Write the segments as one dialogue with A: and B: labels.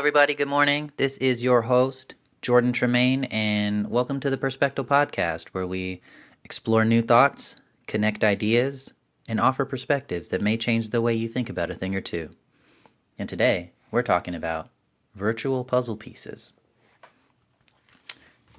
A: everybody. Good morning. This is your host, Jordan Tremaine, and welcome to the Perspective Podcast, where we explore new thoughts, connect ideas, and offer perspectives that may change the way you think about a thing or two. And today, we're talking about virtual puzzle pieces.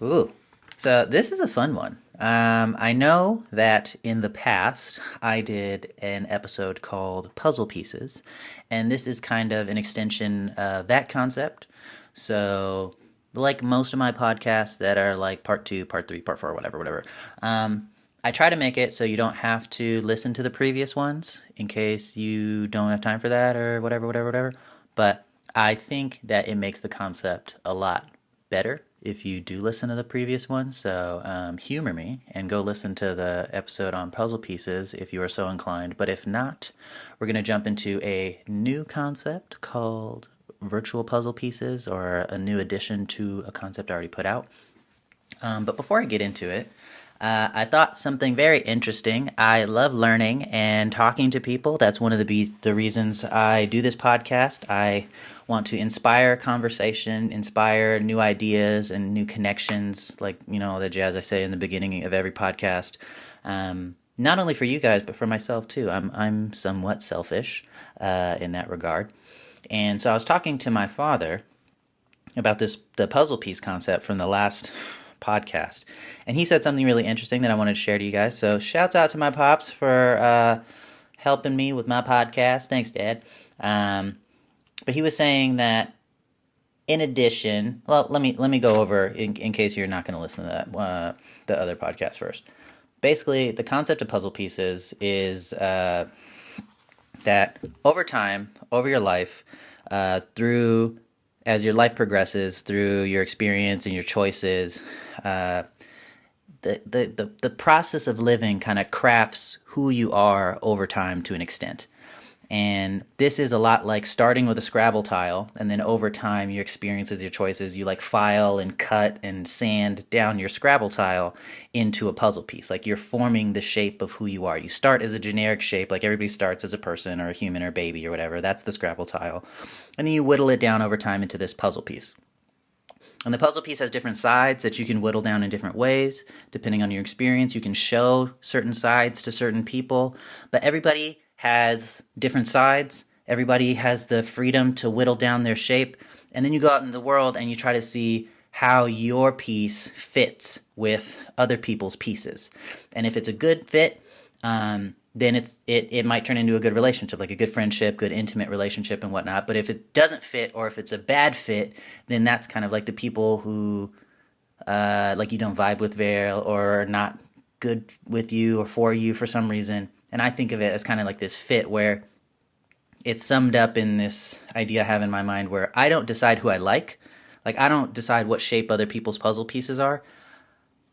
A: Ooh, so this is a fun one. I know that in the past I did an episode called Puzzle Pieces, and this is kind of an extension of that concept. So, like most of my podcasts that are like part 2, part 3, part 4, whatever, I try to make it so you don't have to listen to the previous ones in case you don't have time for that or whatever. But I think that it makes the concept a lot better if you do listen to the previous one. So humor me and go listen to the episode on puzzle pieces if you are so inclined. But if not, we're going to jump into a new concept called virtual puzzle pieces, or a new addition to a concept I already put out. But before I get into it, I thought something very interesting. I love learning and talking to people. That's one of the reasons I do this podcast. I want to inspire conversation, inspire new ideas and new connections, like, the jazz I say in the beginning of every podcast. Not only for you guys, but for myself too. I'm somewhat selfish in that regard. And so I was talking to my father about the puzzle piece concept from the last podcast, and he said something really interesting that I wanted to share to you guys. So shouts out to my pops for helping me with my podcast. Thanks, Dad. But he was saying that in addition, well, let me go over in case you're not going to listen to that the other podcast first. Basically, the concept of puzzle pieces is that over time, over your life, as your life progresses, through your experience and your choices, the process of living kind of crafts who you are over time to an extent. And this is a lot like starting with a Scrabble tile, and then over time, your experiences, your choices, you like file and cut and sand down your Scrabble tile into a puzzle piece. Like you're forming the shape of who you are. You start as a generic shape, like everybody starts as a person or a human or a baby or whatever. That's the Scrabble tile. And then you whittle it down over time into this puzzle piece. And the puzzle piece has different sides that you can whittle down in different ways, depending on your experience. You can show certain sides to certain people, but everybody has different sides. Everybody has the freedom to whittle down their shape. And then you go out in the world and you try to see how your piece fits with other people's pieces. And if it's a good fit, then it might turn into a good relationship, like a good friendship, good intimate relationship and whatnot. But if it doesn't fit, or if it's a bad fit, then that's kind of like the people who like you don't vibe with very, or are not good with you or for you for some reason. And I think of it as kind of like this fit, where it's summed up in this idea I have in my mind where I don't decide who I like. Like, I don't decide what shape other people's puzzle pieces are.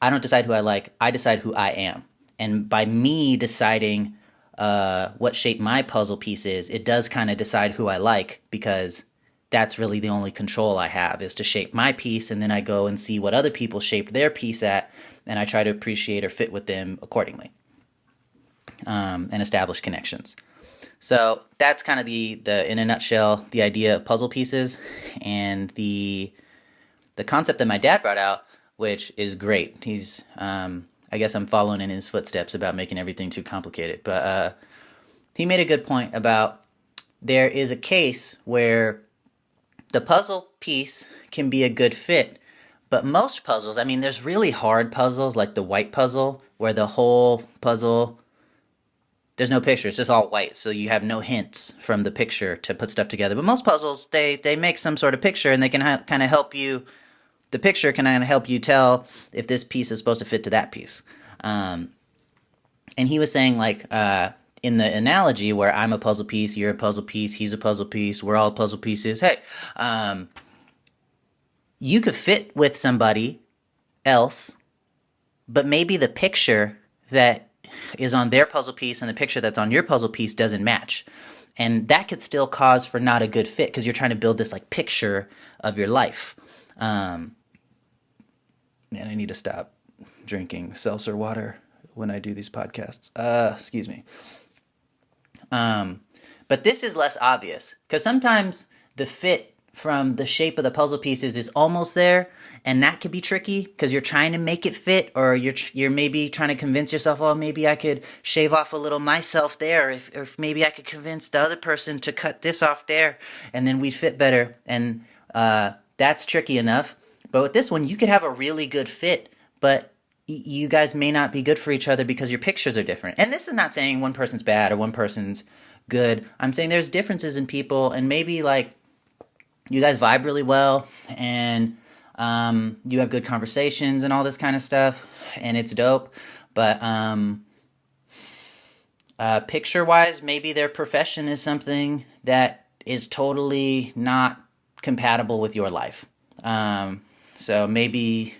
A: I don't decide who I like. I decide who I am. And by me deciding what shape my puzzle piece is, it does kind of decide who I like, because that's really the only control I have, is to shape my piece, and then I go and see what other people shaped their piece at, and I try to appreciate or fit with them accordingly. And establish connections. So that's kind of the in a nutshell, the idea of puzzle pieces, and the concept that my dad brought out, which is great. He's I guess I'm following in his footsteps about making everything too complicated, but he made a good point about there is a case where the puzzle piece can be a good fit, but most puzzles, I mean, there's really hard puzzles like the white puzzle, where the whole puzzle, there's no picture, it's just all white, so you have no hints from the picture to put stuff together. But most puzzles, they make some sort of picture, and they can kind of help you, the picture can kind of help you tell if this piece is supposed to fit to that piece. And he was saying, like, in the analogy where I'm a puzzle piece, you're a puzzle piece, he's a puzzle piece, we're all puzzle pieces, hey, you could fit with somebody else, but maybe the picture that is on their puzzle piece and the picture that's on your puzzle piece doesn't match. And that could still cause for not a good fit, because you're trying to build this like picture of your life. Man, I need to stop drinking seltzer water when I do these podcasts. Excuse me. But this is less obvious, because sometimes the fit from the shape of the puzzle pieces is almost there, and that could be tricky because you're trying to make it fit, or you're maybe trying to convince yourself, oh, maybe I could shave off a little myself there, if maybe I could convince the other person to cut this off there, and then we'd fit better. And that's tricky enough. But with this one, you could have a really good fit, but you guys may not be good for each other because your pictures are different. And this is not saying one person's bad or one person's good. I'm saying there's differences in people, and maybe like you guys vibe really well, and you have good conversations and all this kind of stuff, and it's dope. But picture-wise, maybe their profession is something that is totally not compatible with your life. So maybe,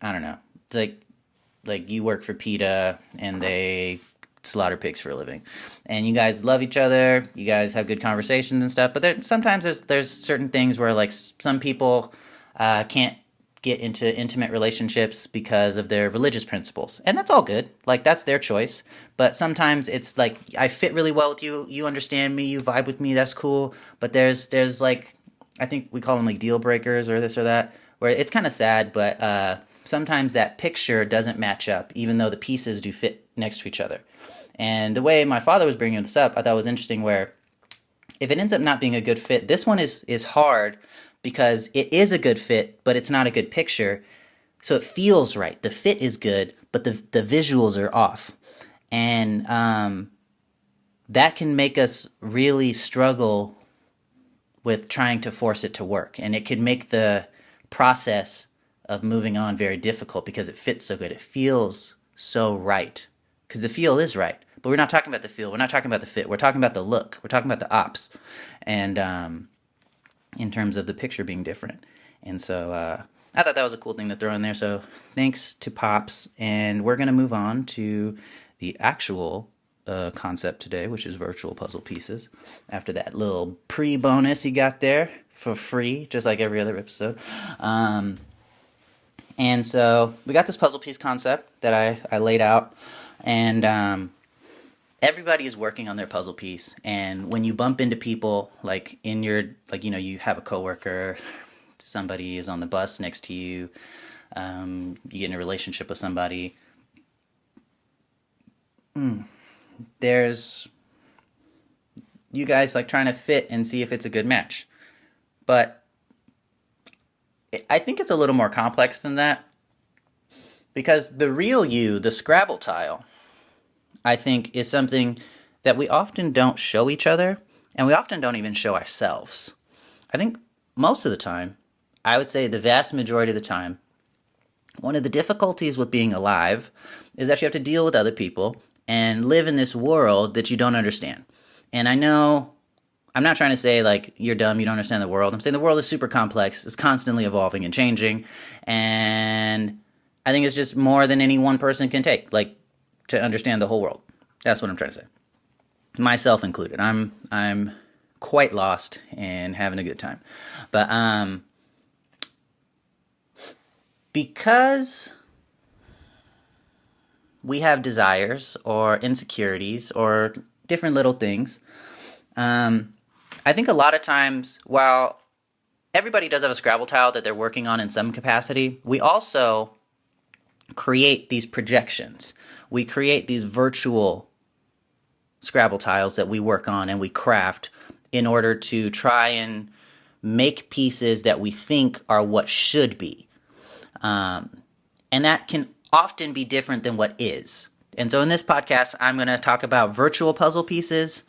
A: I don't know, like you work for PETA and they slaughter pigs for a living, and you guys love each other, you guys have good conversations and stuff, but sometimes there's certain things where like some people can't get into intimate relationships because of their religious principles, and that's all good, like that's their choice. But sometimes it's like, I fit really well with you, you understand me, you vibe with me, that's cool, but there's like, I think we call them like deal breakers or this or that, where it's kind of sad, but sometimes that picture doesn't match up even though the pieces do fit next to each other. And the way my father was bringing this up, I thought was interesting, where if it ends up not being a good fit, this one is hard because it is a good fit, but it's not a good picture. So it feels right. The fit is good, but the visuals are off. And that can make us really struggle with trying to force it to work. And it could make the process of moving on very difficult because it fits so good. It feels so right. Because the feel is right. But we're not talking about the feel. We're not talking about the fit. We're talking about the look. We're talking about the ops. And in terms of the picture being different. And so I thought that was a cool thing to throw in there. So thanks to Pops. And we're going to move on to the actual concept today, which is virtual puzzle pieces. After that little pre-bonus you got there for free, just like every other episode. And so we got this puzzle piece concept that I laid out. And everybody is working on their puzzle piece. And when you bump into people, like in your, like, you know, you have a coworker, somebody is on the bus next to you, you get in a relationship with somebody, there's you guys like trying to fit and see if it's a good match. But I think it's a little more complex than that, because the real you, the Scrabble tile, I think is something that we often don't show each other, and we often don't even show ourselves. I think most of the time, I would say the vast majority of the time, one of the difficulties with being alive is that you have to deal with other people and live in this world that you don't understand. And I know, I'm not trying to say like you're dumb, you don't understand the world. I'm saying the world is super complex, it's constantly evolving and changing, and I think it's just more than any one person can take, like, to understand the whole world. That's what I'm trying to say. Myself included. I'm quite lost and having a good time. But because we have desires or insecurities or different little things, I think a lot of times, while everybody does have a Scrabble tile that they're working on in some capacity, we also create these projections. We create these virtual Scrabble tiles that we work on and we craft in order to try and make pieces that we think are what should be. And that can often be different than what is. And so in this podcast, I'm going to talk about virtual puzzle pieces,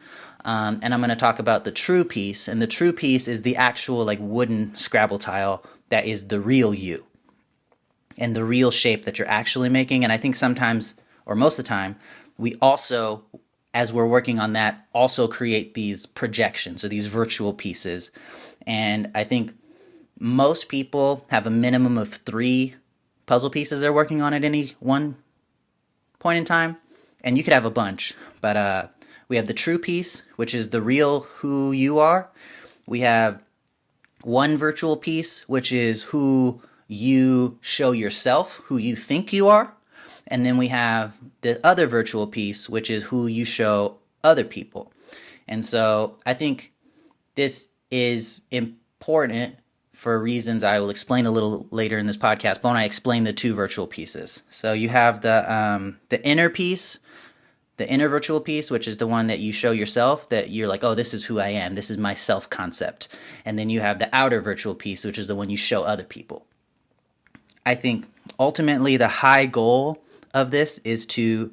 A: and I'm going to talk about the true piece. And the true piece is the actual like wooden Scrabble tile that is the real you and the real shape that you're actually making. And I think sometimes, or most of the time, we also, as we're working on that, also create these projections or these virtual pieces. And I think most people have a minimum of 3 puzzle pieces they're working on at any one point in time. And you could have a bunch, but we have the true piece, which is the real who you are. We have one virtual piece, which is who you show yourself, who you think you are. And then we have the other virtual piece, which is who you show other people. And so I think this is important for reasons I will explain a little later in this podcast, but when I explain the two virtual pieces. So you have the inner piece, the inner virtual piece, which is the one that you show yourself, that you're like, oh, this is who I am. This is my self-concept. And then you have the outer virtual piece, which is the one you show other people. I think ultimately the high goal of this is to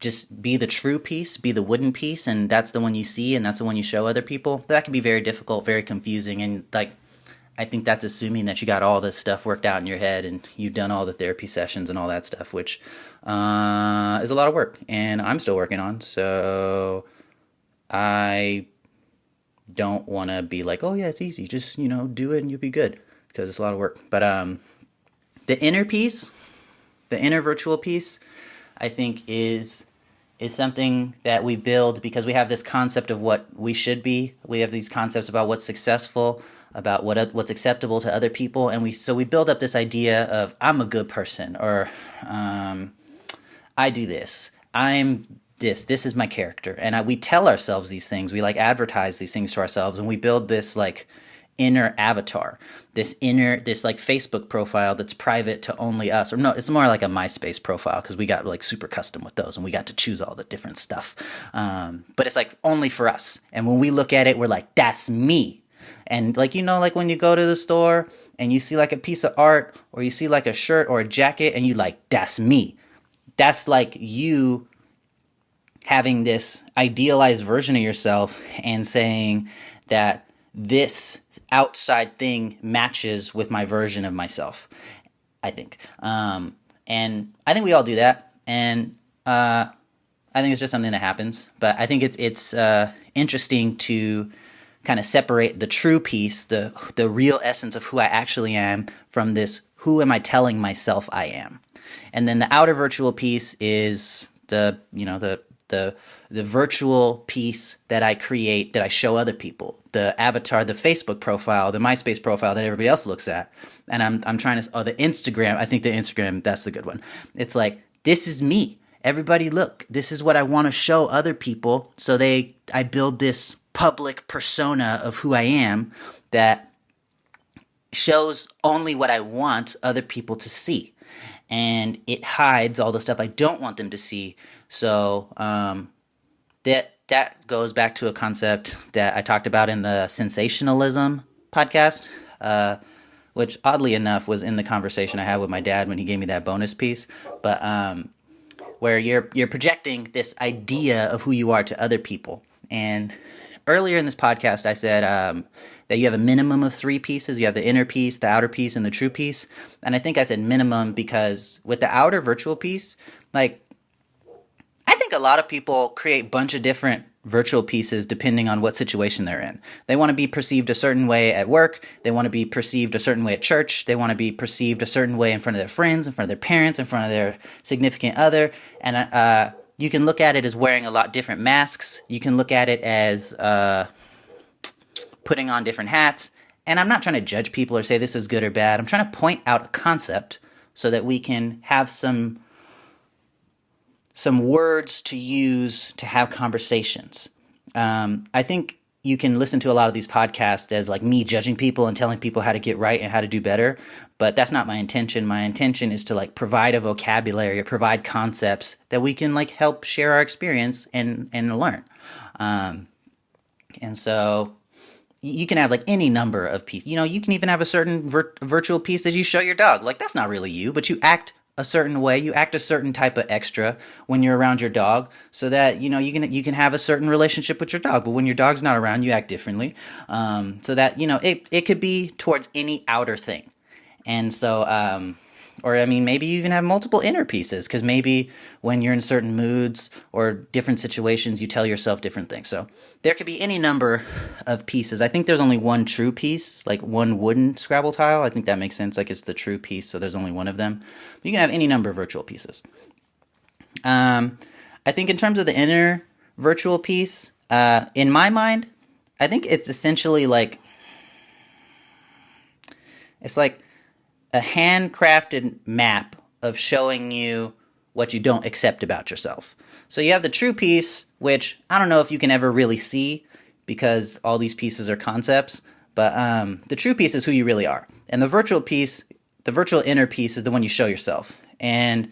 A: just be the true piece, be the wooden piece, and that's the one you see, and that's the one you show other people. But that can be very difficult, very confusing, and like I think that's assuming that you got all this stuff worked out in your head and you've done all the therapy sessions and all that stuff, which is a lot of work, and I'm still working on. So I don't want to be like, oh yeah, it's easy, just do it and you'll be good, because it's a lot of work. But the inner piece, the inner virtual piece, I think is something that we build because we have this concept of what we should be. We have these concepts about what's successful, about what's acceptable to other people, and we build up this idea of I'm a good person, or I do this, I'm this is my character, and we tell ourselves these things. We like advertise these things to ourselves, and we build this like inner avatar, this like Facebook profile that's private to only us. Or no, it's more like a MySpace profile, because we got like super custom with those and we got to choose all the different stuff. But it's like only for us. And when we look at it, we're like, that's me. And like, like when you go to the store and you see like a piece of art, or you see like a shirt or a jacket, and you like, that's me. That's like you having this idealized version of yourself and saying that this outside thing matches with my version of myself, I think. And I think we all do that. And I think it's just something that happens. But I think it's interesting to kind of separate the true piece, the real essence of who I actually am, from this who am I telling myself I am. And then the outer virtual piece is the virtual piece that I create, that I show other people, the avatar, the Facebook profile, the MySpace profile that everybody else looks at. And I'm trying to, the Instagram, I think the Instagram, that's the good one. It's like, this is me. Everybody look, this is what I want to show other people. So I build this public persona of who I am that shows only what I want other people to see. And it hides all the stuff I don't want them to see. So that goes back to a concept that I talked about in the sensationalism podcast, which oddly enough was in the conversation I had with my dad when he gave me that bonus piece. But where you're projecting this idea of who you are to other people. And earlier in this podcast, I said that you have a minimum of 3 pieces. You have the inner piece, the outer piece, and the true piece. And I think I said minimum because with the outer virtual piece, like, I think a lot of people create a bunch of different virtual pieces depending on what situation they're in. They want to be perceived a certain way at work. They want to be perceived a certain way at church. They want to be perceived a certain way in front of their friends, in front of their parents, in front of their significant other. And you can look at it as wearing a lot different masks. You can look at it as putting on different hats. And I'm not trying to judge people or say this is good or bad. I'm trying to point out a concept so that we can have some words to use to have conversations. I think you can listen to a lot of these podcasts as like me judging people and telling people how to get right and how to do better, but that's not my intention. My intention is to like provide a vocabulary or provide concepts that we can like help share our experience and learn. And so you can have like any number of pieces. You can even have a certain virtual piece that you show your dog. Like, that's not really you, but you act a certain way. You act a certain type of extra when you're around your dog, so that you can have a certain relationship with your dog. But when your dog's not around, you act differently. So that it could be towards any outer thing. And so or I mean, maybe you even have multiple inner pieces, because maybe when you're in certain moods or different situations, you tell yourself different things. So there could be any number of pieces. I think there's only one true piece, like one wooden Scrabble tile. I think that makes sense. Like, it's the true piece, so there's only one of them. But you can have any number of virtual pieces. I think in terms of the inner virtual piece, in my mind, I think it's essentially like, it's like a handcrafted map of showing you what you don't accept about yourself. So you have the true piece, which I don't know if you can ever really see, because all these pieces are concepts. But the true piece is who you really are. And the virtual piece, the virtual inner piece, is the one you show yourself. And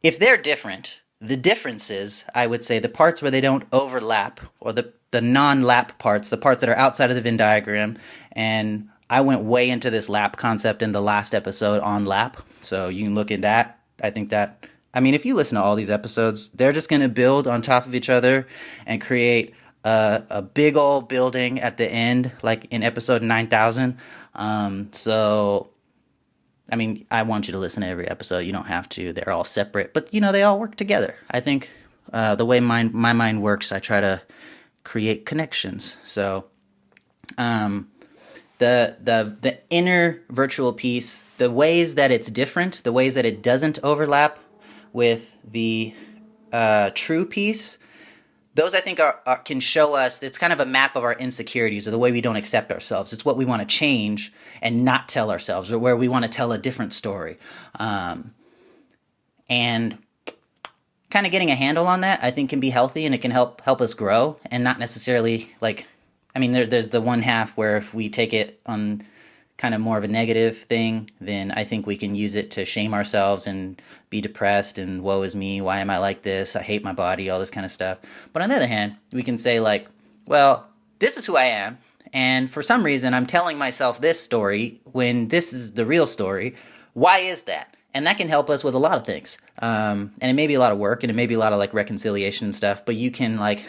A: if they're different, the differences, I would say, the parts where they don't overlap, or the non-lap parts, the parts that are outside of the Venn diagram, and I went way into this lap concept in the last episode on lap, so you can look at that. I think that, I mean, if you listen to all these episodes, they're just going to build on top of each other and create a big old building at the end, like in episode 9000. So, I mean, I want you to listen to every episode. You don't have to. They're all separate, but, you know, they all work together. I think the way my mind works, I try to create connections. So, the inner virtual piece, the ways that it's different, the ways that it doesn't overlap with the true piece, those I think can show us, it's kind of a map of our insecurities or the way we don't accept ourselves. It's what we want to change and not tell ourselves, or where we want to tell a different story. And kind of getting a handle on that, I think, can be healthy, and it can help us grow, and not necessarily like, I mean, there's the one half where if we take it on kind of more of a negative thing, then I think we can use it to shame ourselves and be depressed and woe is me, why am I like this, I hate my body, all this kind of stuff. But on the other hand, we can say like, well, this is who I am, and for some reason I'm telling myself this story when this is the real story. Why is that? And that can help us with a lot of things. And it may be a lot of work, and it may be a lot of like reconciliation and stuff, but you can like,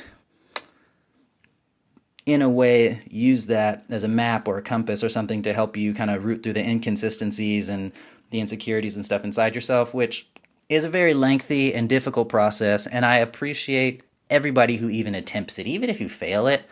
A: in a way, use that as a map or a compass or something to help you kind of root through the inconsistencies and the insecurities and stuff inside yourself, which is a very lengthy and difficult process. And I appreciate everybody who even attempts it, even if you fail it.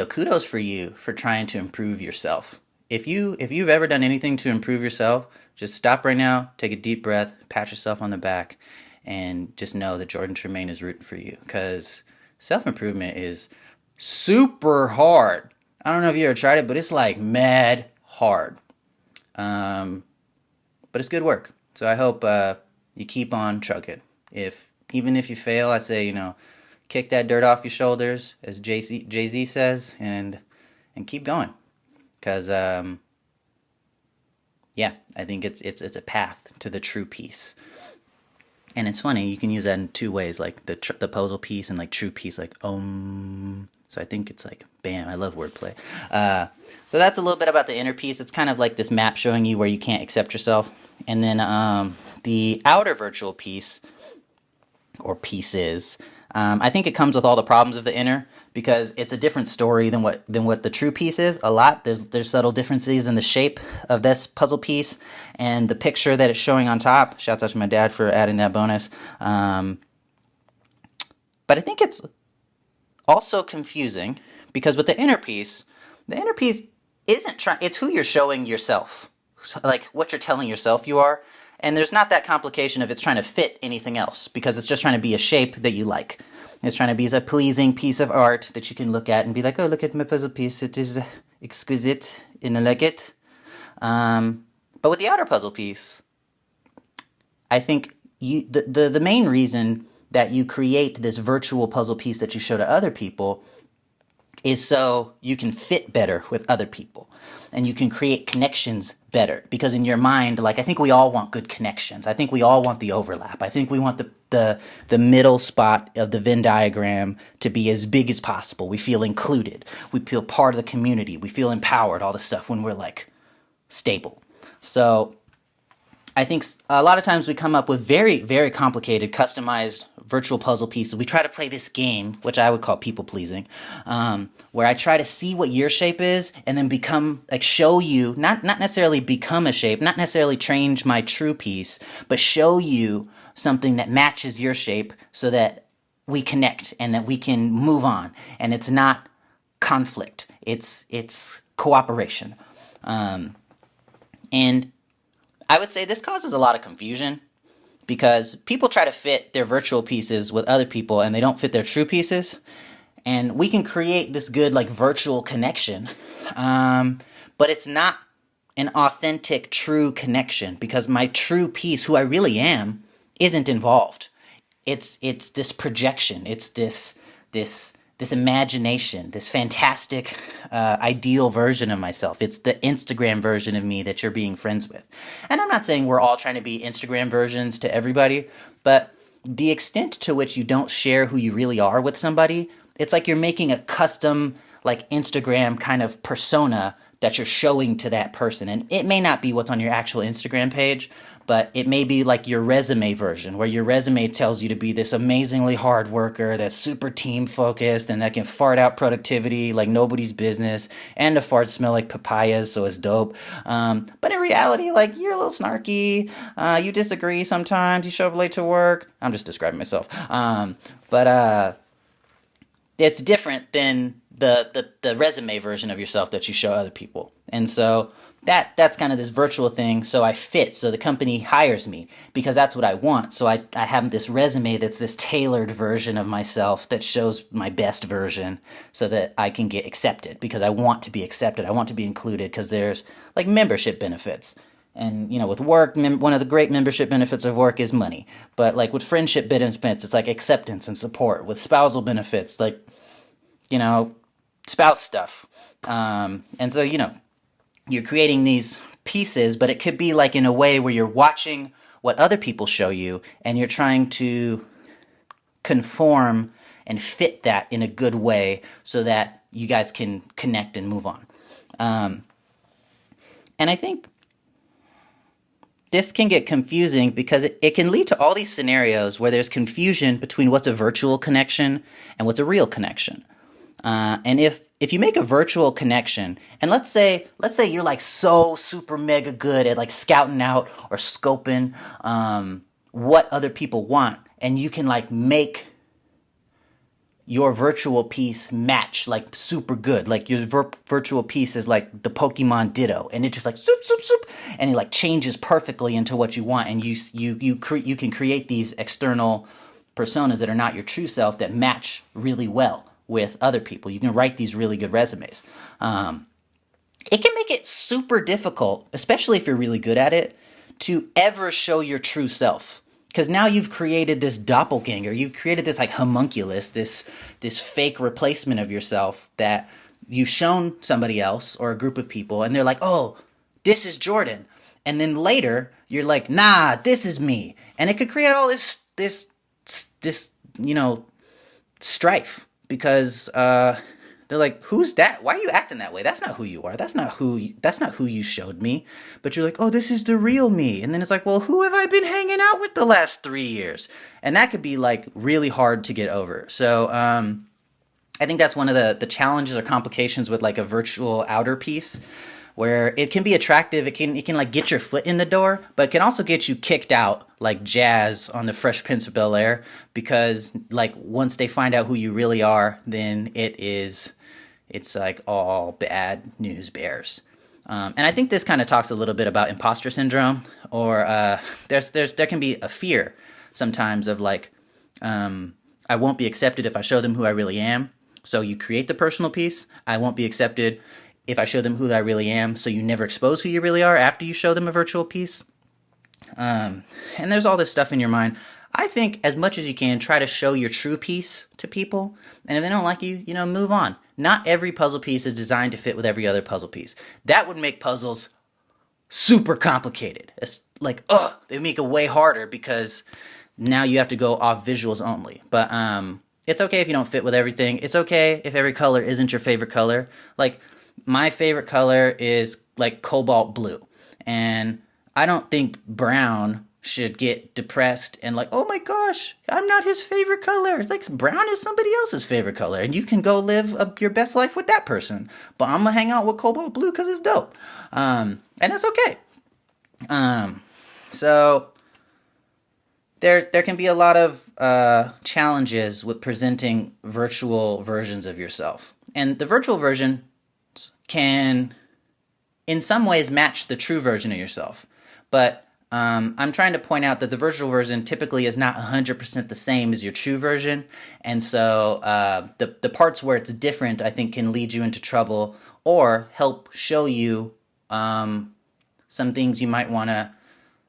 A: Kudos for you for trying to improve yourself. If you've ever done anything to improve yourself, just stop right now, take a deep breath, pat yourself on the back, and just know that Jordan Tremaine is rooting for you, because self-improvement is super hard. I don't know if you ever tried it, but it's like mad hard. But it's good work. So I hope you keep on trucking. Even if you fail, I say, kick that dirt off your shoulders, as Jay-Z says, and keep going. Because, I think it's a path to the true peace. And it's funny, you can use that in two ways, like the puzzle piece and like true piece, like om. So I think it's like, bam, I love wordplay. So that's a little bit about the inner piece. It's kind of like this map showing you where you can't accept yourself. And then the outer virtual piece, or pieces, I think it comes with all the problems of the inner, because it's a different story than what the true piece is. A lot. There's subtle differences in the shape of this puzzle piece and the picture that it's showing on top. Shouts out to my dad for adding that bonus. But I think it's also confusing, because with the inner piece isn't trying. It's who you're showing yourself, like what you're telling yourself you are. And there's not that complication if it's trying to fit anything else, because it's just trying to be a shape that you like. It's trying to be a pleasing piece of art that you can look at and be like, oh, look at my puzzle piece. It is exquisite and I like it. But with the outer puzzle piece, I think the main reason that you create this virtual puzzle piece that you show to other people is so you can fit better with other people, and you can create connections better. Because in your mind, like, I think we all want good connections. I think we all want the overlap. I think we want the middle spot of the Venn diagram to be as big as possible. We feel included. We feel part of the community. We feel empowered, all this stuff, when we're like stable. So I think a lot of times we come up with very, very complicated, customized virtual puzzle pieces. We try to play this game, which I would call people-pleasing, where I try to see what your shape is and then show you, not necessarily become a shape, not necessarily change my true piece, but show you something that matches your shape so that we connect and that we can move on. And it's not conflict. It's cooperation. And I would say this causes a lot of confusion, because people try to fit their virtual pieces with other people and they don't fit their true pieces. And we can create this good virtual connection, but it's not an authentic, true connection, because my true piece, who I really am, isn't involved. it's this projection, it's this imagination, this fantastic ideal version of myself. It's the Instagram version of me that you're being friends with. And I'm not saying we're all trying to be Instagram versions to everybody, but the extent to which you don't share who you really are with somebody, it's like you're making a custom like Instagram kind of persona that you're showing to that person. And it may not be what's on your actual Instagram page, but it may be like your resume version, where your resume tells you to be this amazingly hard worker that's super team focused and that can fart out productivity like nobody's business, and the farts smell like papayas, so it's dope. But in reality, like, you're a little snarky, you disagree sometimes, you show up late to work. I'm just describing myself. But it's different than the resume version of yourself that you show other people. And so that's kind of this virtual thing. So I fit. So the company hires me because that's what I want. So I have this resume that's this tailored version of myself that shows my best version so that I can get accepted, because I want to be accepted. I want to be included, because there's like membership benefits. And, with work, one of the great membership benefits of work is money. But like with friendship benefits, it's like acceptance and support. With spousal benefits, like, spouse stuff. And so, you're creating these pieces, but it could be like in a way where you're watching what other people show you and you're trying to conform and fit that in a good way so that you guys can connect and move on. And I think this can get confusing because it can lead to all these scenarios where there's confusion between what's a virtual connection and what's a real connection. And if you make a virtual connection, and let's say you're like so super mega good at like scouting out or scoping what other people want, and you can like make your virtual piece match like super good. Like your virtual piece is like the Pokemon Ditto, and it just like soup soup soup, and it like changes perfectly into what you want, and you can create these external personas that are not your true self that match really well with other people. You can write these really good resumes. It can make it super difficult, especially if you're really good at it, to ever show your true self. Because now you've created this doppelganger. You've created this like homunculus, this fake replacement of yourself that you've shown somebody else or a group of people, and they're like, oh, this is Jordan. And then later, you're like, nah, this is me. And it could create all this strife. Because they're like, who's that? Why are you acting that way? That's not who you are. That's not who you showed me. But you're like, oh, this is the real me. And then it's like, well, who have I been hanging out with the last 3 years? And that could be like really hard to get over. So I think that's one of the challenges or complications with like a virtual outer piece, where it can be attractive. It can like get your foot in the door, but it can also get you kicked out like Jazz on the Fresh Prince of Bel-Air, because like once they find out who you really are, then it's like all bad news bears. And I think this kind of talks a little bit about imposter syndrome, or there can be a fear sometimes of like, I won't be accepted if I show them who I really am. So you create the personal piece. I won't be accepted if I show them who I really am, so you never expose who you really are after you show them a virtual piece. And there's all this stuff in your mind. I think as much as you can, try to show your true piece to people. And if they don't like you, move on. Not every puzzle piece is designed to fit with every other puzzle piece. That would make puzzles super complicated. It's like, they make it way harder because now you have to go off visuals only. But it's okay if you don't fit with everything. It's okay if every color isn't your favorite color. Like, my favorite color is like cobalt blue, and I don't think brown should get depressed and like, oh my gosh, I'm not his favorite color. It's like brown is somebody else's favorite color, and you can go live your best life with that person. But I'm gonna hang out with cobalt blue because it's dope, and that's okay. So there can be a lot of challenges with presenting virtual versions of yourself, and the virtual version can in some ways match the true version of yourself. But I'm trying to point out that the virtual version typically is not 100% the same as your true version. And so the parts where it's different, I think, can lead you into trouble or help show you some things you might want to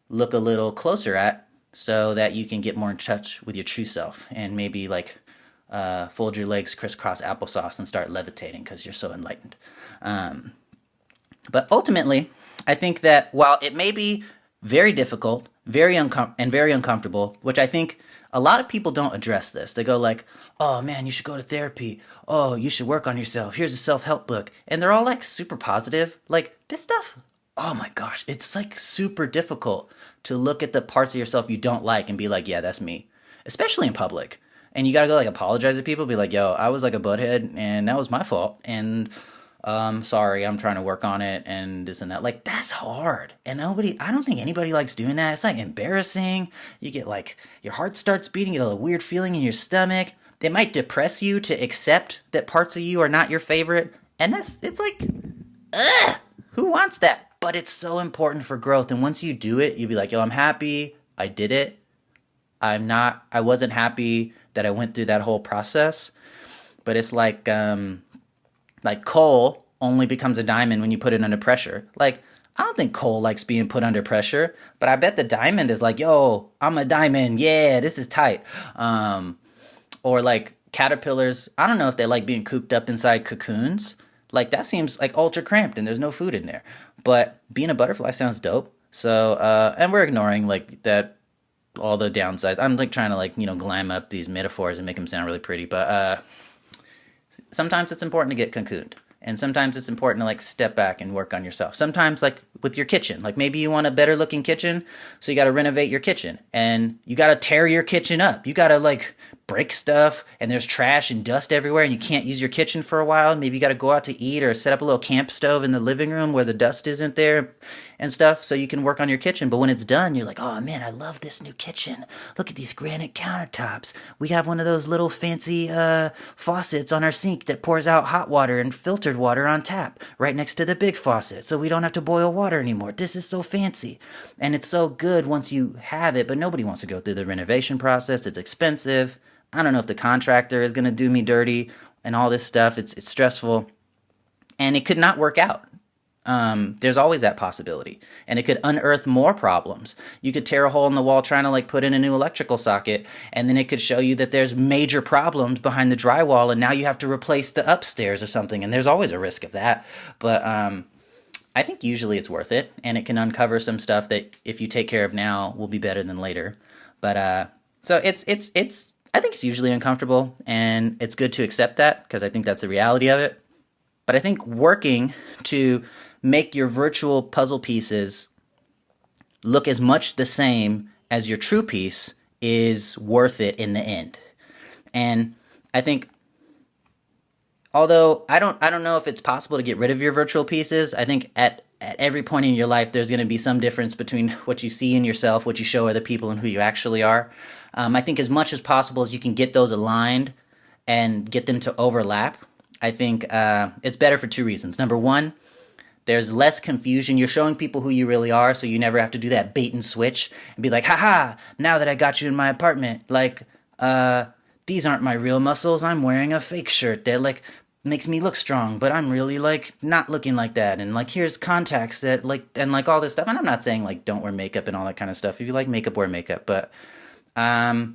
A: look a little closer at so that you can get more in touch with your true self and maybe like fold your legs crisscross applesauce and start levitating because you're so enlightened. Um, but ultimately, I think that while it may be very difficult, very uncomfortable, which I think a lot of people don't address this. They go like, "Oh man, you should go to therapy. Oh, you should work on yourself. Here's a self-help book." And they're all like super positive. Like this stuff, oh my gosh, it's like super difficult to look at the parts of yourself you don't like and be like, "Yeah, that's me." Especially in public. And you gotta go like apologize to people, be like, "Yo, I was like a butthead and that was my fault." And sorry, I'm trying to work on it and this and that. Like, that's hard. And I don't think anybody likes doing that. It's like embarrassing. You get like, your heart starts beating, you get a weird feeling in your stomach. It might depress you to accept that parts of you are not your favorite. And it's like, ugh, who wants that? But it's so important for growth. And once you do it, you'll be like, yo, I'm happy. I did it. I wasn't happy that I went through that whole process. But it's like coal only becomes a diamond when you put it under pressure. Like, I don't think coal likes being put under pressure, but I bet the diamond is like, yo, I'm a diamond. Yeah, this is tight. Or like caterpillars, I don't know if they like being cooped up inside cocoons. Like, that seems like ultra cramped and there's no food in there. But being a butterfly sounds dope. So, and we're ignoring like that, all the downsides. I'm like trying to like, glam up these metaphors and make them sound really pretty. But sometimes it's important to get cocooned. And sometimes it's important to like step back and work on yourself. Sometimes like with your kitchen, like maybe you want a better looking kitchen, so you got to renovate your kitchen and you got to tear your kitchen up. You got to like break stuff and there's trash and dust everywhere and you can't use your kitchen for a while. Maybe you got to go out to eat or set up a little camp stove in the living room where the dust isn't there and stuff so you can work on your kitchen. But when it's done, you're like, oh man, I love this new kitchen. Look at these granite countertops. We have one of those little fancy faucets on our sink that pours out hot water and filtered water on tap right next to the big faucet so we don't have to boil water anymore. This is so fancy. And it's so good once you have it, but nobody wants to go through the renovation process. It's expensive. I don't know if the contractor is going to do me dirty and all this stuff. It's stressful. And it could not work out. There's always that possibility. And it could unearth more problems. You could tear a hole in the wall trying to like put in a new electrical socket, and then it could show you that there's major problems behind the drywall, and now you have to replace the upstairs or something, and there's always a risk of that. But I think usually it's worth it, and it can uncover some stuff that if you take care of now will be better than later. But so it's I think it's usually uncomfortable, and it's good to accept that because I think that's the reality of it. But I think working to make your virtual puzzle pieces look as much the same as your true piece is worth it in the end. And I think, although I don't know if it's possible to get rid of your virtual pieces, I think at every point in your life there's going to be some difference between what you see in yourself, what you show other people, and who you actually are. I think as much as possible as you can get those aligned and get them to overlap, I think it's better for two reasons. Number one, there's less confusion. You're showing people who you really are, so you never have to do that bait and switch and be like, haha, now that I got you in my apartment, like, these aren't my real muscles. I'm wearing a fake shirt that, like, makes me look strong, but I'm really, like, not looking like that. And, like, here's contacts that, like, and, like, all this stuff. And I'm not saying, like, don't wear makeup and all that kind of stuff. If you like makeup, wear makeup. But, I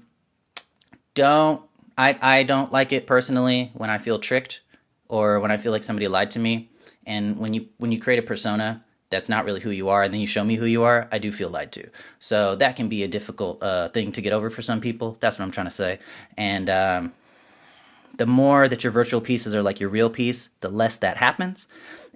A: don't like it personally when I feel tricked or when I feel like somebody lied to me. And when you create a persona that's not really who you are, and then you show me who you are, I do feel lied to. So that can be a difficult thing to get over for some people. That's what I'm trying to say. And the more that your virtual pieces are like your real piece, the less that happens.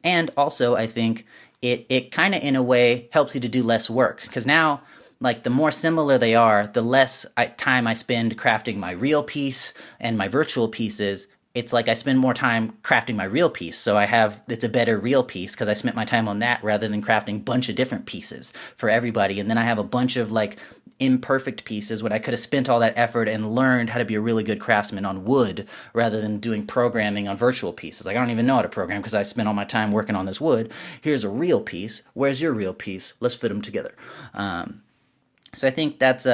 A: And also, I think it kind of, in a way, helps you to do less work. Because now, like, the more similar they are, the less time I spend crafting my real piece and my virtual pieces. It's like I spend more time crafting my real piece. So it's a better real piece because I spent my time on that rather than crafting a bunch of different pieces for everybody. And then I have a bunch of like imperfect pieces when I could have spent all that effort and learned how to be a really good craftsman on wood rather than doing programming on virtual pieces. Like, I don't even know how to program because I spent all my time working on this wood. Here's a real piece. Where's your real piece? Let's fit them together. So I think that's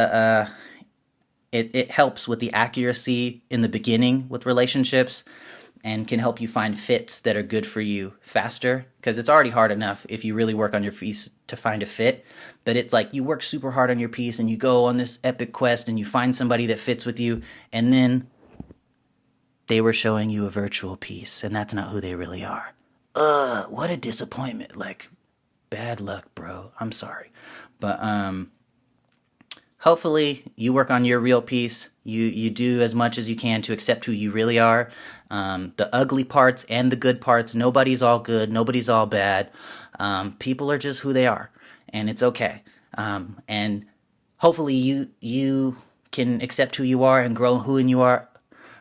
A: it helps with the accuracy in the beginning with relationships. and can help you find fits that are good for you faster, because it's already hard enough if you really work on your piece to find a fit. But it's like you work super hard on your piece and you go on this epic quest and you find somebody that fits with you, and then they were showing you a virtual piece and that's not who they really are. What a disappointment. Like, bad luck, bro. I'm sorry. But hopefully you work on your real piece. You do as much as you can to accept who you really are. The ugly parts and the good parts. Nobody's all good. Nobody's all bad. People are just who they are, and it's okay. And hopefully you can accept who you are and grow who you are.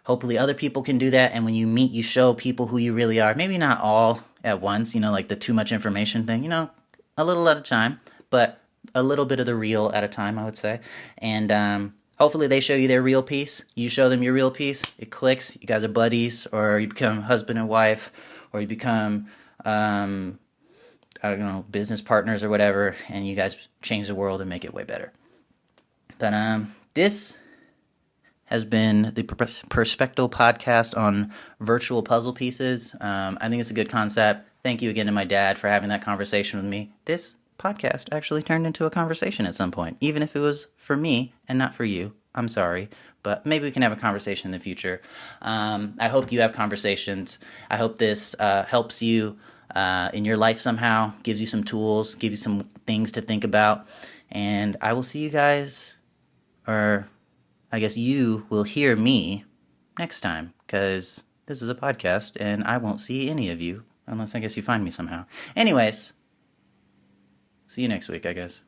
A: Hopefully other people can do that, and when you meet, you show people who you really are. Maybe not all at once, like the too much information thing, a little at a time, but a little bit of the real at a time, I would say. And hopefully they show you their real piece. You show them your real piece. It clicks. You guys are buddies, or you become husband and wife, or you become, I don't know, business partners or whatever, and you guys change the world and make it way better. But this has been the Perspecto podcast on virtual puzzle pieces. I think it's a good concept. Thank you again to my dad for having that conversation with me. This podcast actually turned into a conversation at some point, even if it was for me and not for you. I'm sorry, but maybe we can have a conversation in the future. I hope you have conversations. I hope this helps you in your life somehow, gives you some tools, gives you some things to think about. And I will see you guys, or I guess you will hear me next time, because this is a podcast and I won't see any of you unless I guess you find me somehow. Anyways, see you next week, I guess.